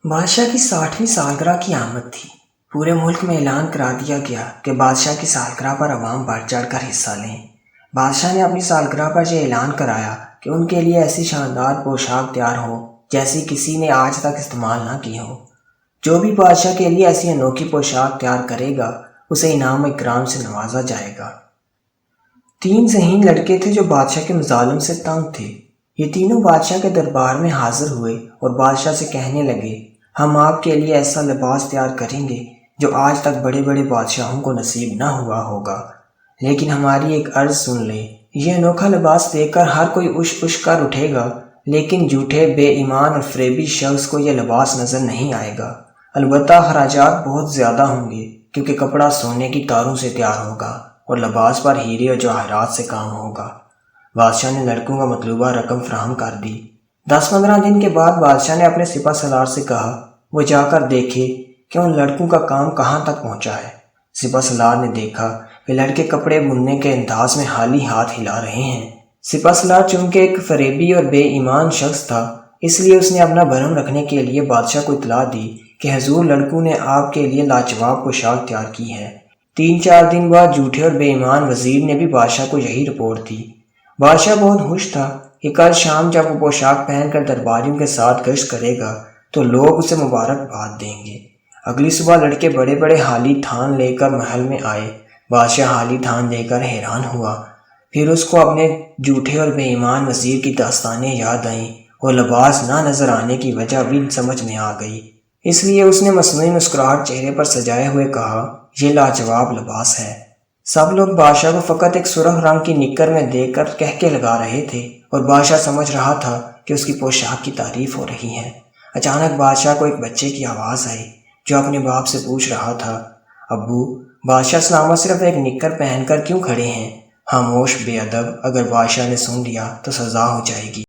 بادشاہ کی 60ویں سالگرہ کی آمد تھی۔ پورے ملک میں اعلان کرا دیا گیا کہ بادشاہ کی سالگرہ پر عوام بڑھ چڑھ کر حصہ لیں۔ بادشاہ نے اپنی سالگرہ پر یہ اعلان کرایا کہ ان کے لیے ایسی شاندار پوشاک تیار ہو جیسی کسی نے آج تک استعمال نہ کی ہو۔ جو بھی بادشاہ کے لیے ایسی انوکھی پوشاک تیار کرے گا اسے انعام و اکرام سے نوازا جائے گا۔ 3 ذہین لڑکے تھے جو بادشاہ کے مظالم سے تنگ تھے۔ یہ تینوں بادشاہ کے دربار میں حاضر ہوئے اور بادشاہ سے کہنے لگے، ہم آپ کے لیے ایسا لباس تیار کریں گے جو آج تک بڑے بڑے بادشاہوں کو نصیب نہ ہوا ہوگا، لیکن ہماری ایک عرض سن لیں۔ یہ انوکھا لباس دیکھ کر ہر کوئی اش کر اٹھے گا، لیکن جھوٹے، بے ایمان اور فریبی شخص کو یہ لباس نظر نہیں آئے گا۔ البتہ اخراجات بہت زیادہ ہوں گے، کیونکہ کپڑا سونے کی تاروں سے تیار ہوگا اور لباس پر ہیرے اور جواہرات سے کام ہوگا۔ بادشاہ نے لڑکوں کا مطلوبہ رقم فراہم کر دی۔ 10-15 دن کے بعد بادشاہ نے اپنے سپہ سالار سے کہا وہ جا کر دیکھے کہ ان لڑکوں کا کام کہاں تک پہنچا ہے۔ سپہ سالار نے دیکھا کہ لڑکے کپڑے بننے کے انداز میں خالی ہاتھ ہلا رہے ہیں۔ سپہ سالار چونکہ ایک فریبی اور بے ایمان شخص تھا، اس لیے اس نے اپنا بھرم رکھنے کے لیے بادشاہ کو اطلاع دی کہ حضور، لڑکوں نے آپ کے لیے لاجواب پوشاک تیار کی ہے۔ 3-4 دن بعد جھوٹے اور بے ایمان وزیر نے بھی بادشاہ کو یہی رپورٹ دی۔ بادشاہ بہت خوش تھا کہ کل شام جب وہ پوشاک پہن کر درباریوں کے ساتھ گشت کرے گا تو لوگ اسے مبارکباد دیں گے۔ اگلی صبح لڑکے بڑے بڑے حالی تھان لے کر محل میں آئے۔ بادشاہ حالی تھان دے کر حیران ہوا۔ پھر اس کو اپنے جھوٹے اور بے ایمان وزیر کی داستانیں یاد آئیں اور لباس نہ نظر آنے کی وجہ بھی سمجھ میں آ گئی۔ اس لیے اس نے مصنوعی مسکراہٹ چہرے پر سجائے ہوئے کہا، یہ لاجواب لباس ہے۔ سب لوگ بادشاہ کو فقط ایک سرخ رنگ کی نکر میں دیکھ کر کہکے لگا رہے تھے اور بادشاہ سمجھ رہا تھا کہ اس کی پوشاک کی تعریف ہو رہی ہے۔ اچانک بادشاہ کو ایک بچے کی آواز آئی جو اپنے باپ سے پوچھ رہا تھا، ابو، بادشاہ سلامت صرف ایک نکر پہن کر کیوں کھڑے ہیں؟ خاموش بے ادب، اگر بادشاہ نے سن لیا تو سزا ہو جائے گی۔